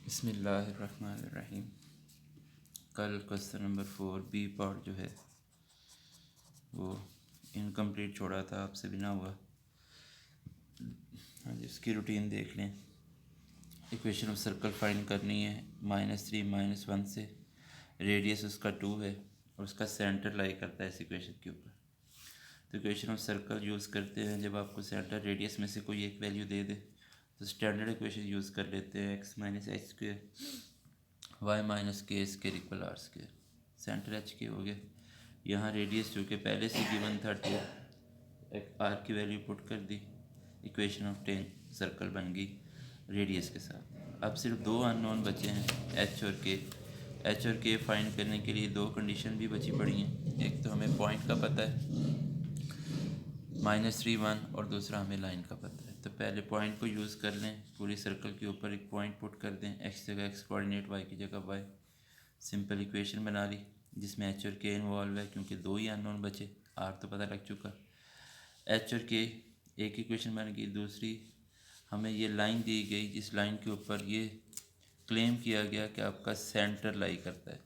बिस्मिल्लाहिर्रहमानिर्रहीम। कल question number 4 B part जो है वो इनकम्प्लीट छोड़ा था, आपसे भी ना हुआ। हाँ जी, उसकी रूटीन देख लें। इक्वेशन ऑफ सर्कल फाइंड करनी है -3 -1 से। रेडियस उसका 2 है और उसका सेंटर लाई करता है इस इक्वेशन के ऊपर। तो इक्वेशन ऑफ सर्कल यूज़ करते हैं जब आपको सेंटर रेडियस में से कोई एक वैल्यू दे दे तो स्टैंडर्ड इक्वेशन यूज़ कर लेते हैं x - h² y - k square equal r square. Centre h के हो गया। यहाँ रेडियस जो कि पहले से गिवन था 2, एक r की वैल्यू पुट कर दी, इक्वेशन ऑफ टेन सर्कल बन गई रेडियस के साथ। अब सिर्फ दो अननोन बचे हैं, h और k। h और k फाइंड करने के लिए दो कंडीशन भी बची पड़ी हैं। एक तो हमें पॉइंट का पता है -3 1 और दूसरा हमें लाइन का पता है। तो पहले पॉइंट को यूज़ कर लें, पूरी सर्कल के ऊपर एक पॉइंट पुट कर दें, x जगह x कोऑर्डिनेट, y की जगह y। सिंपल इक्वेशन बना ली जिसमें h और k इन्वॉल्व है, क्योंकि दो ही अननोन बचे, r तो पता लग चुका। h और k एक इक्वेशन बन गई। दूसरी हमें ये लाइन दी गई जिस लाइन के ऊपर ये क्लेम किया गया कि आपका सेंटर लाई करता है।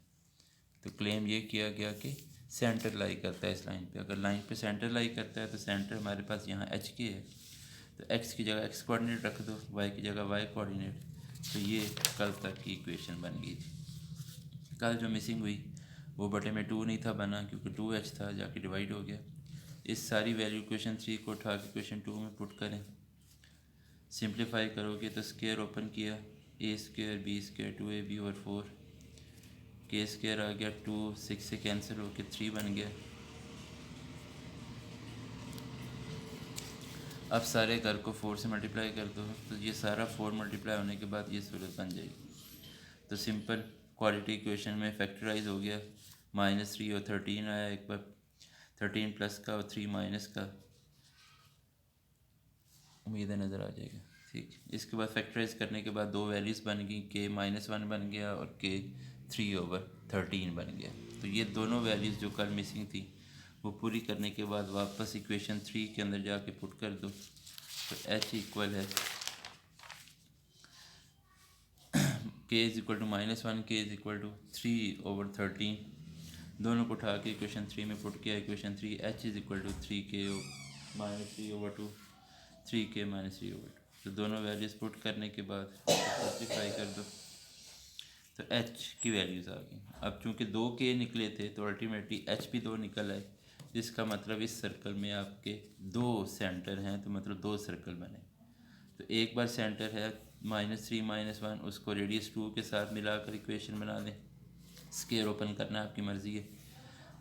तो क्लेम ये किया गया कि सेंटर लाई करता है इस लाइन पे। अगर लाइन पे सेंटर लाई करता है तो सेंटर हमारे पास यहाँ एच के है, तो एक्स की जगह एक्स कोऑर्डिनेट रख दो, वाई की जगह वाई कोऑर्डिनेट। तो ये कल तक की इक्वेशन बन गई थी। कल जो मिसिंग हुई वो बटे में 2 नहीं था बना, क्योंकि 2h था, जाके डिवाइड हो गया। इस सारी वैल्यू क्वेश्चन 3 को उठा के क्वेश्चन 2 में पुट करें। सिंप्लीफाई करोगे तो स्क्वायर ओपन किया, a square b square 2ab और 4 के स्क्वायर आ गया 2, 6 से कैंसिल होकर 3 बन गया। अब सारे घर को 4 से मल्टीप्लाई कर दो तो ये सारा 4 मल्टीप्लाई होने के बाद ये सूरत बन जाएगी। तो सिंपल क्वालिटी इक्वेशन में फैक्टराइज हो गया। -3 और 13 आया, एक बार 13 प्लस का और 3 माइनस का, उम्मीद है नज़र आ जाएगा। ठीक, इसके बाद फैक्टराइज करने के बाद दो वैल्यूज़ बन गई, k -1 बन गया और k 3/13 बन गया। तो ये दोनों वैल्यूज़ जो कल मिसिंग थी वो पूरी करने के बाद वापस इक्वेशन 3 के अंदर जाके पुट कर दो। तो h इक्वल है k is equal to -1, k is equal to 3/13। दोनों को उठा के इक्वेशन 3 में पुट किया। Equation 3 h is equal to 3k -3/2, 3k -3/2। तो दोनों वैल्यूज़ पुट करने के बाद सिंप्लीफाई कर दो तो h की वैल्यूज़ आ गई। अब चूँकि 2k निकले थे तो अल्टीमेटली h भी 2 निकल आए, जिसका मतलब इस सर्कल में आपके दो सेंटर हैं, तो मतलब दो सर्कल बने। तो एक बार सेंटर है -3 -1, उसको रेडियस 2 के साथ मिलाकर इक्वेशन बना दें। स्क्वायर ओपन करना आपकी मर्ज़ी है।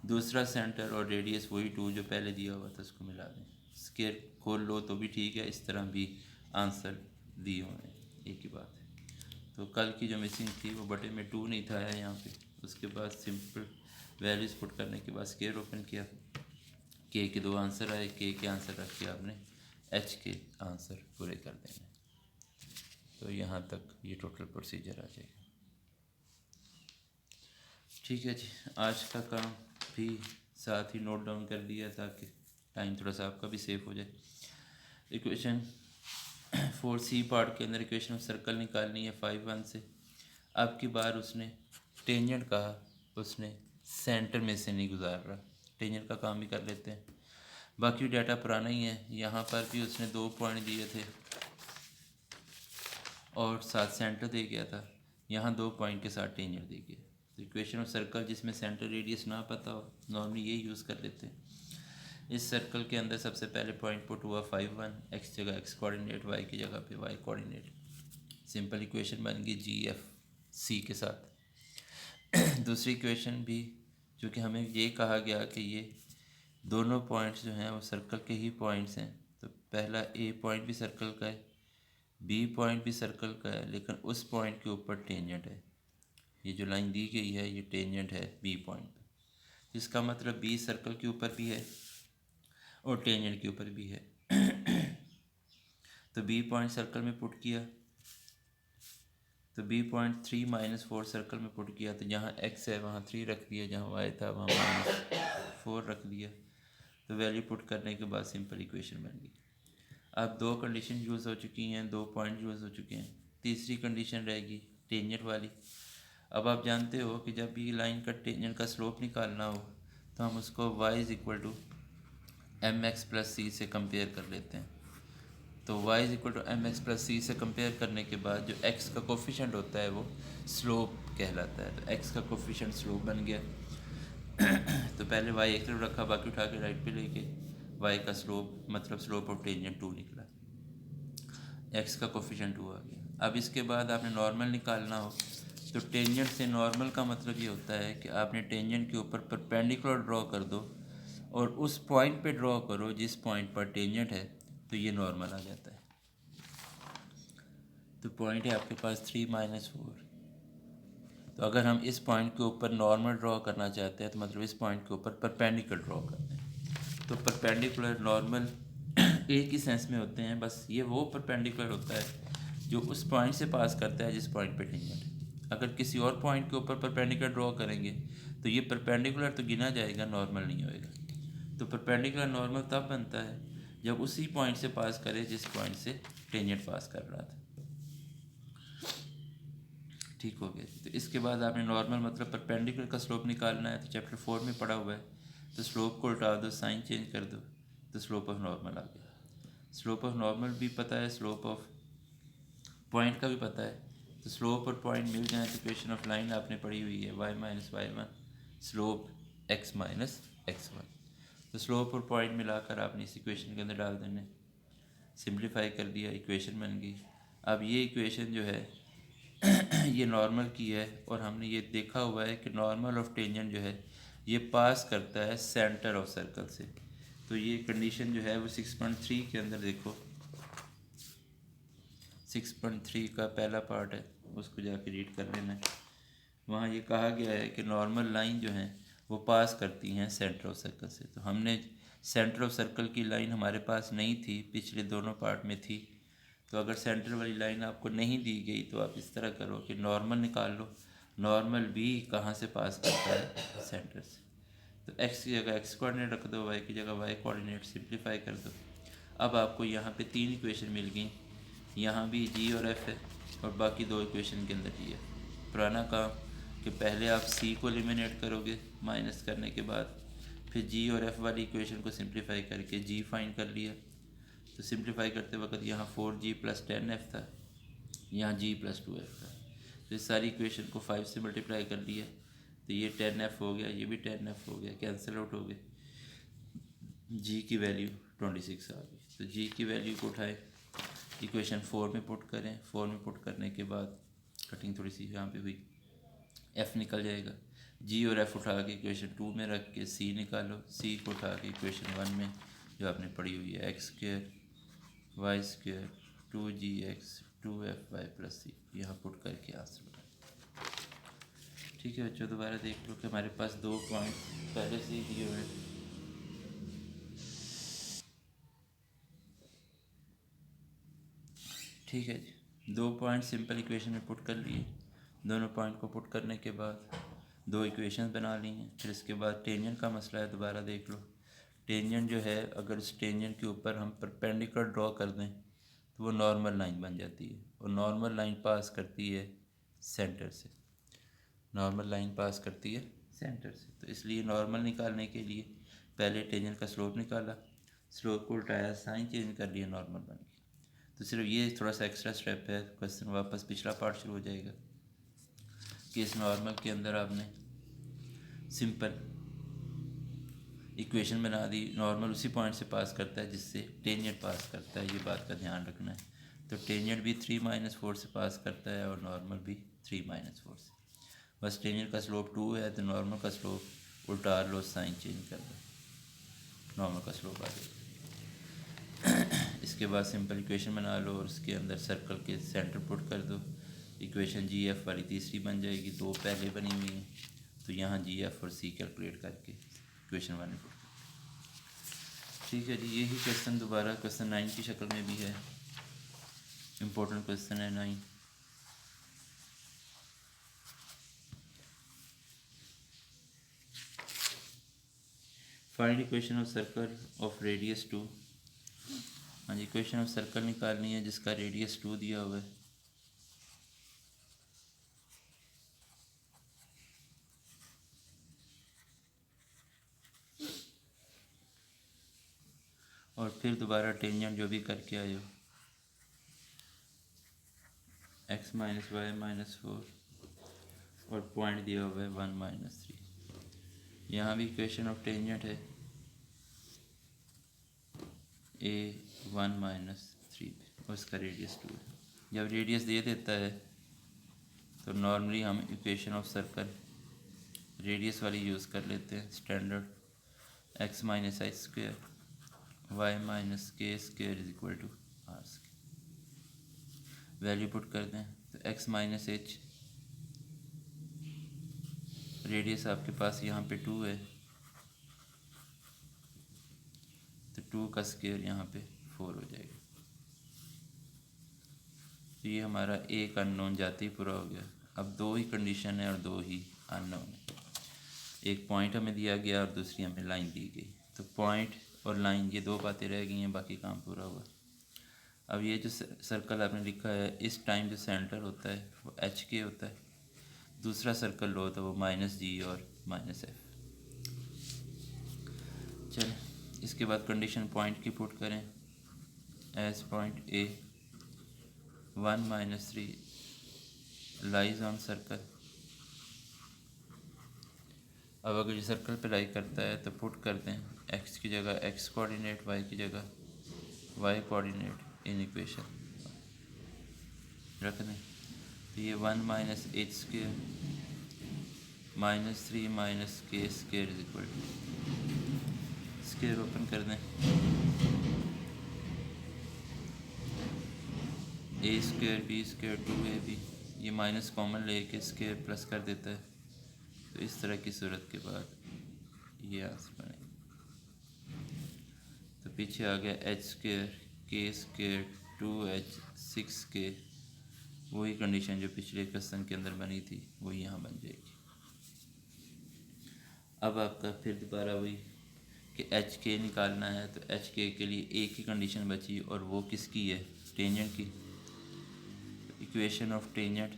दूसरा सेंटर और रेडियस वही 2 जो पहले दिया हुआ था उसको मिला दें। स्क्वायर खोल लो तो भी ठीक है, इस तरह भी आंसर दिए हुए हैं, एक ही बात है। तो कल की जो मिसिंग थी वो बटे में 2 नहीं था यहाँ पे। उसके बाद सिंपल वैल्यूज़ पुट करने के बाद स्क्वायर ओपन किया, के दो आंसर आए, के आंसर रख के आपने एच के आंसर पूरे कर देने। तो यहाँ तक ये टोटल प्रोसीजर आ जाएगा। ठीक है जी, आज का काम भी साथ ही नोट डाउन कर दिया ताकि टाइम थोड़ा सा आपका भी सेफ हो जाए। इक्वेशन 4c पार्ट के अंदर इक्वेशन ऑफ सर्कल निकालनी है 5 1 से। अब की बार उसने टेंजेंट कहा, उसने सेंटर में से नहीं गुजार रहा। टेंजेंट का काम भी कर लेते हैं, बाकी डाटा पुराना ही है। यहाँ पर भी उसने 2 पॉइंट दिए थे और साथ सेंटर दे गया था। यहाँ 2 पॉइंट के साथ टेंजेंट दे गया। तो इक्वेशन ऑफ सर्कल जिसमें सेंटर रेडियस ना पता हो, नॉर्मली यही यूज़ कर लेते हैं। इस सर्कल के अंदर सबसे पहले पॉइंट पुट हुआ 5 1, एक्स जगह एक्स कोऑर्डिनेट, वाई की जगह पे वाई कोऑर्डिनेट। सिंपल इक्वेशन बन गई GFC के साथ। दूसरी इक्वेशन भी, चूँकि हमें ये कहा गया कि ये दोनों पॉइंट्स जो हैं वो सर्कल के ही पॉइंट्स हैं, तो पहला A पॉइंट भी सर्कल का है, B पॉइंट भी सर्कल का है, लेकिन उस पॉइंट के ऊपर टेंजेंट है। ये जो लाइन दी गई है ये टेंजेंट है B पॉइंट पे, इसका मतलब B सर्कल के ऊपर भी है और टेंजेंट के ऊपर भी है। तो B पॉइंट सर्कल में पुट किया, तो B पॉइंट 3 -4 सर्कल में पुट किया, तो जहाँ x है वहाँ 3 रख दिया, जहाँ y था वहाँ -4 रख दिया। तो वैल्यू पुट करने के बाद सिंपल इक्वेशन बन गई। अब दो कंडीशन यूज़ हो चुकी हैं, दो पॉइंट यूज़ हो चुके हैं, तीसरी कंडीशन रहेगी टेंजेंट वाली। अब आप जानते हो कि जब भी लाइन का टेंजेंट का स्लोप निकालना हो तो हम उसको y is equal to M X plus C से कंपेयर कर लेते हैं। तो y is equal to M X plus C से कंपेयर करने के बाद जो x का कोफिशेंट होता है वो स्लोप कहलाता है। तो x का कोफिशेंट स्लोप बन गया। तो पहले y एक तरफ रखा, बाकी उठा के राइट पे लेके y का स्लोप मतलब स्लोप ऑफ टेंजेंट 2 निकला, x का कोफिशेंट 2 आ गया। अब इसके बाद आपने नॉर्मल निकालना हो तो टेंजेंट से नॉर्मल का मतलब ये होता है कि आपने टेंजेंट के ऊपर परपेंडिकुलर ड्रॉ कर दो और उस पॉइंट पे ड्रॉ करो जिस पॉइंट पर टेंजेंट है, तो ये नॉर्मल आ जाता है। तो पॉइंट है आपके पास 3-4। तो अगर हम इस पॉइंट के ऊपर नॉर्मल ड्रॉ करना चाहते हैं तो मतलब इस पॉइंट के ऊपर परपेंडिकुलर ड्रॉ करते हैं। तो परपेंडिकुलर नॉर्मल एक ही सेंस में होते हैं, बस ये वो परपेंडिकुलर होता है जो उस पॉइंट से पास करता है जिस पॉइंट पे टेंजेंट है। अगर किसी और पॉइंट के ऊपर परपेंडिकुलर ड्रॉ करेंगे तो ये परपेंडिकुलर तो गिना जाएगा, नॉर्मल नहीं होएगा। तो परपेंडिकुलर नॉर्मल तब बनता है जब उसी पॉइंट से पास करे जिस पॉइंट से टेंजेंट पास कर रहा था। ठीक हो गया। तो इसके बाद आपने नॉर्मल मतलब परपेंडिकुलर का स्लोप निकालना है, तो चैप्टर 4 में पढ़ा हुआ है। तो स्लोप को उल्टा दो, साइन चेंज कर दो, तो स्लोप ऑफ नॉर्मल आ गया। स्लोप ऑफ नॉर्मल भी पता है, स्लोप ऑफ पॉइंट का भी पता है। तो स्लोप और पॉइंट मिल जाए तो इक्वेशन ऑफ लाइन आपने पढ़ी हुई है, y minus y1 slope x minus x1। तो स्लोप और पॉइंट मिलाकर आपने इस इक्वेशन के अंदर डाल देने, सिंप्लीफाई कर दिया, इक्वेशन बन गई। अब ये इक्वेशन जो है ये नॉर्मल की है और हमने ये देखा हुआ है कि नॉर्मल ऑफ टेंजेंट जो है ये पास करता है सेंटर ऑफ सर्कल से। तो ये कंडीशन जो है वो 6.3 के अंदर देखो, 6.3 का पहला पार्ट है, उसको जाके रीड कर लेना है। वहाँ ये कहा गया है कि नॉर्मल लाइन जो हैं वो पास करती हैं सेंटर ऑफ सर्कल से। तो हमने सेंटर ऑफ सर्कल की लाइन हमारे पास नहीं थी, पिछले दोनों पार्ट में थी। तो अगर सेंटर वाली लाइन आपको नहीं दी गई तो आप इस तरह करो कि नॉर्मल निकाल लो। नॉर्मल भी कहाँ से पास करता है, सेंटर से। तो x की जगह x कोऑर्डिनेट रख दो, y की जगह y कोऑर्डिनेट, सिंप्लीफाई कर दो। अब आपको यहाँ पे 3 इक्वेशन मिल गई, यहाँ भी g और f है और बाकी 2 इक्वेशन के अंदर g है। पुराना काम कि पहले आप c को एलिमिनेट करोगे माइनस करने के बाद, फिर g और f वाली इक्वेशन को सिंप्लीफाई करके g फाइंड कर लिया। तो सिंप्लीफाई करते वक्त यहाँ 4g प्लस 10f था, यहाँ g प्लस 2f था। तो इस सारी इक्वेशन को 5 से मल्टीप्लाई कर लिया, तो ये 10f हो गया, ये भी 10f हो गया, कैंसिल आउट हो गए। g की वैल्यू 26 आ गई। तो g की वैल्यू को उठाए, इक्वेशन 4 में पुट करें। 4 में पुट करने के बाद कटिंग थोड़ी सी यहाँ पे हुई, f निकल जाएगा। g और f उठा के इक्वेशन 2 में रख के c निकालो, c को उठा के इक्वेशन 1 में जो आपने पढ़ी हुई है x square Y square 2gx 2fy plus C, यहाँ पुट करके आंसर बना। ठीक है बच्चों, दोबारा देख लो कि हमारे पास 2 पॉइंट पहले से ही दिए हुए हैं। ठीक है जी, 2 पॉइंट सिंपल इक्वेशन में पुट कर लिए। दोनों पॉइंट को पुट करने के बाद 2 इक्वेशन बना ली हैं। फिर इसके बाद टेंजेंट का मसला है, दोबारा देख लो। टेंजेंट जो है अगर इस टेंजेंट के ऊपर हम परपेंडिकुलर ड्रॉ कर दें तो वो नॉर्मल लाइन बन जाती है, और नॉर्मल लाइन पास करती है सेंटर से। नॉर्मल लाइन पास करती है सेंटर से, तो इसलिए नॉर्मल निकालने के लिए पहले टेंजेंट का स्लोप निकाला, स्लोप को उल्टाया, साइन चेंज कर लिया, नॉर्मल बन गया। तो सिर्फ ये थोड़ा सा एक्स्ट्रा स्टेप है, क्वेश्चन वापस पिछला पार्ट शुरू हो जाएगा कि इस नॉर्मल के अंदर आपने सिंपल इक्वेशन बना दी। नॉर्मल उसी पॉइंट से पास करता है जिससे टेंजेंट पास करता है, ये बात का ध्यान रखना है। तो टेंजेंट भी 3-4 से पास करता है और नॉर्मल भी 3-4 से। बस टेंजेंट का स्लोप 2 है तो नॉर्मल का स्लोप उल्टा लो, साइन चेंज कर दो, नॉर्मल का स्लोप आ जाएगा। इसके बाद सिंपल इक्वेशन बना लो और उसके अंदर सर्कल के सेंटर पुट कर दो। इक्वेशन जी एफ वाली तीसरी बन जाएगी, 2 पहले बनी हुई हैं, तो यहाँ जी एफ और सी कैलकुलेट करके इक्वेशन 1 में पुट कर। ठीक है जी, यही क्वेश्चन दोबारा क्वेश्चन 9 की शक्ल में भी है, इम्पोर्टेंट क्वेश्चन है 9। Find equation of circle of radius 2। हाँ जी, इक्वेशन ऑफ सर्कल निकालनी है जिसका रेडियस 2 दिया हुआ है। और फिर दोबारा टेंजेंट जो भी करके आए हो x माइनस वाई माइनस 4 और पॉइंट दिया हुआ है 1 माइनस 3। यहाँ भी इक्वेशन ऑफ टेंजेंट है a 1 माइनस 3 पे, उसका रेडियस 2 है। जब रेडियस दे देता है तो नॉर्मली हम इक्वेशन ऑफ सर्कल रेडियस वाली यूज़ कर लेते हैं standard x minus I square Y minus K square is equal to R square. Value put कर दें तो x माइनस एच, रेडियस आपके पास यहाँ पे 2 है तो 2 का स्क्वायर यहाँ पे 4 हो जाएगा। तो ये हमारा एक अननोन जाते ही पूरा हो गया। अब दो ही कंडीशन है और दो ही अननोन है। एक पॉइंट हमें दिया गया और दूसरी हमें लाइन दी गई। तो पॉइंट और लाइन ये दो बातें रह गई हैं, बाकी काम पूरा हुआ। अब ये जो सर्कल आपने लिखा है इस टाइम जो सेंटर होता है वो एच के होता है, दूसरा सर्कल लो तो वो माइनस जी और माइनस एफ। चलें इसके बाद कंडीशन पॉइंट की पुट करें as point A 1 minus 3 lies on circle. अब अगर ये सर्कल पे लाई करता है तो पुट कर दें एक्स की जगह एक्स कोऑर्डिनेट, वाई की जगह वाई कोऑर्डिनेट इन इक्वेशन रख दें। तो ये 1 minus H square minus 3 minus K square is equal to, square open कर दें A square B square 2ab, ये माइनस कॉमन लेके स्क्वेयर प्लस कर देता है। तो इस तरह की सूरत के बाद ये आंसर बनेगा। तो पीछे आ गया एच स्क्वेयर के स्क्वेयर 2h 6k, वही कंडीशन जो पिछले क्वेश्चन के अंदर बनी थी वही यहाँ बन जाएगी। अब आपका फिर दोबारा वही कि एच के निकालना है। तो एच के लिए एक ही कंडीशन बची और वो किसकी है, टेंजेंट की। इक्वेशन ऑफ टेंजेंट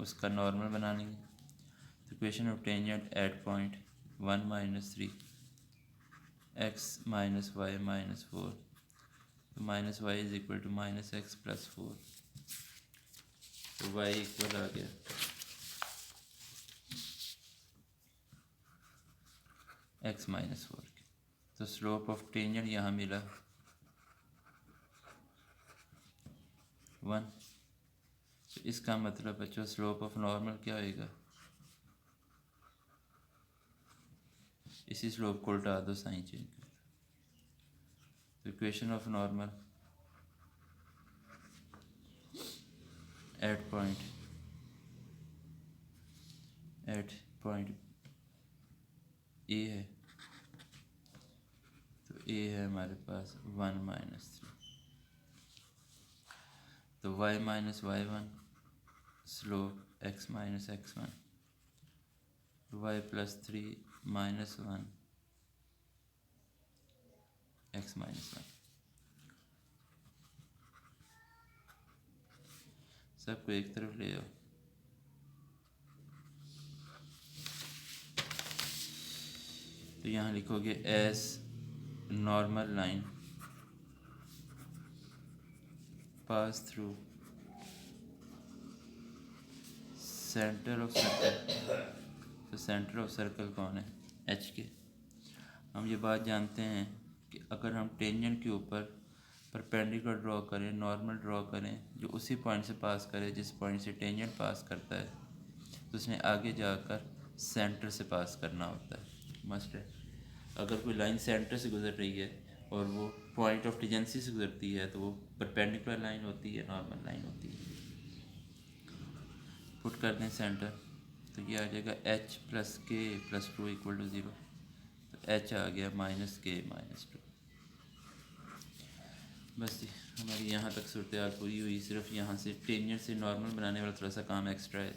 उसका नॉर्मल बनानी है। तो equation of tangent at point 1 minus 3 x minus y minus 4, तो minus y is equal to minus x plus 4। तो वाई इक्वल आ गया एक्स माइनस 4 के। तो स्लोप ऑफ टेंजेंट यहाँ मिला 1। तो इसका मतलब बच्चों स्लोप ऑफ नॉर्मल क्या होएगा, इसी स्लोप को उल्टा दो, साइन चेंज कर दो। तो equation of normal at point A है, तो ए है हमारे पास 1 माइनस 3। तो y minus y 1 slope x minus x1, y plus 3 minus 1 x minus 1। सबको एक तरफ ले आओ। तो यहाँ लिखोगे as normal line pass through centre of circle. तो सेंटर ऑफ सर्कल कौन है, एच के। हम ये बात जानते हैं कि अगर हम टेंजेंट के ऊपर परपेंडिकुलर ड्रॉ करें, नॉर्मल ड्रॉ करें जो उसी पॉइंट से पास करे जिस पॉइंट से टेंजेंट पास करता है, तो उसने आगे जाकर सेंटर से पास करना होता है, मस्ट है। अगर कोई लाइन सेंटर से गुजर रही है और वो पॉइंट ऑफ टेंजेंसी से गुजरती है तो वो परपेंडिकुलर लाइन होती है, नॉर्मल लाइन होती है। पुट कर दें सेंटर, तो ये आ जाएगा h प्लस के प्लस 2 इक्वल टू 0। तो h आ गया माइनस के माइनस 2। बस जी हमारी यहाँ तक सूरत हाल पूरी हुई। सिर्फ यहाँ से टेंजेंट से नॉर्मल बनाने वाला थोड़ा सा काम एक्स्ट्रा है।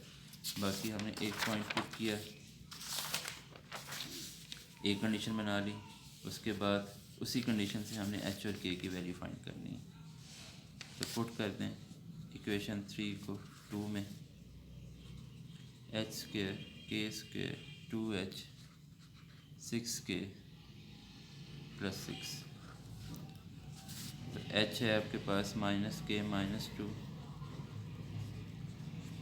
बाकी हमने एक पॉइंट पुट किया, एक कंडीशन बना ली, उसके बाद उसी कंडीशन से हमने h और k की वैल्यू फाइंड करनी है। तो पुट कर दें इक्वेशन 3 को 2 में h स्क्वेयर के स्क्वेयर 2h 6k प्लस 6 तो एच है आपके पास -k -2,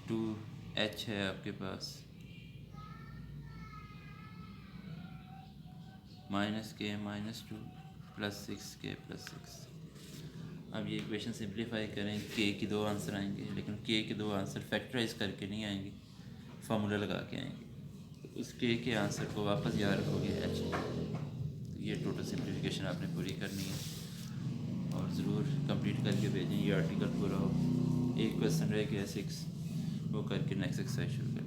2h है आपके पास -k -2 + 6k + 6। अब ये इक्वेशन सिंप्लीफाई करें, के की 2 आंसर आएंगे, लेकिन के के 2 आंसर फैक्टराइज करके नहीं आएंगे, फार्मूला लगा के आएंगे। तो उस के आंसर को वापस याद रखोगे एच। तो ये टोटल सिंप्लीफिकेशन आपने पूरी करनी है और ज़रूर कंप्लीट करके भेजें, ये आर्टिकल पूरा हो। एक क्वेश्चन रह गया 6, वो करके नेक्स्ट एक्सरसाइज शुरू करें।